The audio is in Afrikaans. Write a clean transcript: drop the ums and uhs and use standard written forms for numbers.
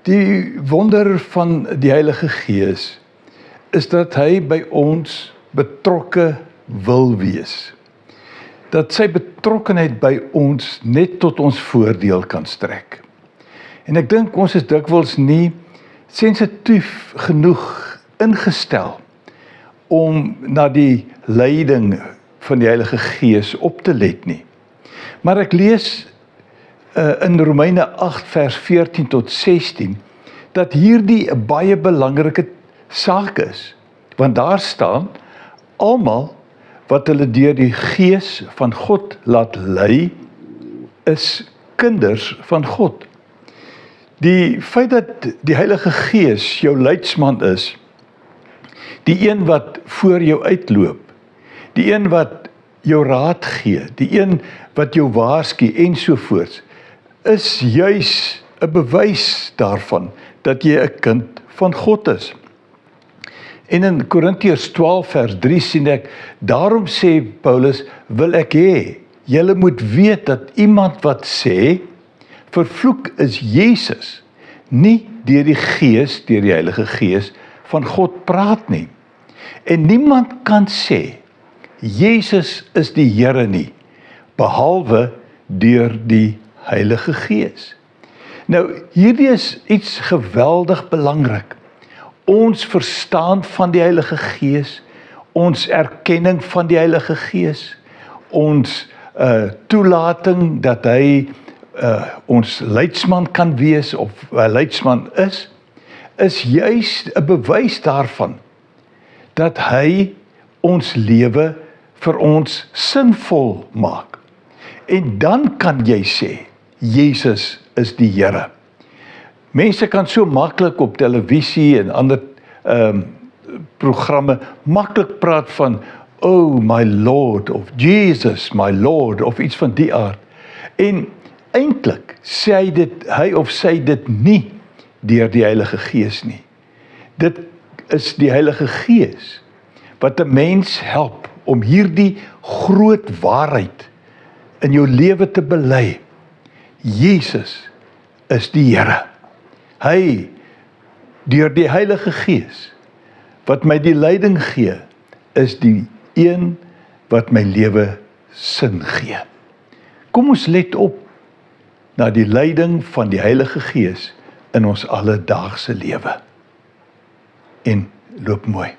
Die wonder van die Heilige Gees is dat hy by ons betrokke wil wees. Dat sy betrokkenheid by ons net tot ons voordeel kan strek. En ek dink ons is dikwels nie sensitief genoeg ingestel om na die leiding van die Heilige Gees op te let nie. Maar ek lees in Romeine 8 vers 14 tot 16 dat hierdie 'n baie belangrike saak is, want daar staan almal wat hulle deur die Gees van God laat lei is kinders van God. Die feit dat die Heilige Gees jou leidsman is, die een wat voor jou uitloop, die een wat jou raad gee, die een wat jou waarsku ensovoorts, is juis 'n bewys daarvan dat jy 'n kind van God is. En in Korintiërs 12 vers 3 sien ek, daarom sê Paulus, wil ek hê, julle moet weet dat iemand wat sê, vervloek is Jesus, nie deur die Gees, deur die Heilige Gees van God praat nie. En niemand kan sê, Jesus is die Here nie, behalwe deur die Heilige Gees. Nou, hierdie is iets geweldig belangrik. Ons verstaan van die Heilige Gees, ons erkenning van die Heilige Gees, ons toelating dat hy ons leidsman kan wees of leidsman is juis 'n bewys daarvan dat hy ons lewe vir ons sinvol maak. En dan kan jy sê, Jesus is die Here. Mense kan so maklik op televisie en ander programme maklik praat van, oh my Lord, of Jesus my Lord, of iets van die aard. En eintlik sê hy of sy dit nie deur die Heilige Gees nie. Dit is die Heilige Gees wat 'n mens help om hierdie groot waarheid in jou lewe te bely. Jesus is die Here. Hy, deur die Heilige Gees, wat my die leiding gee, is die een wat my lewe sin gee. Kom ons let op na die leiding van die Heilige Gees in ons alledaagse lewe. En loop mooi.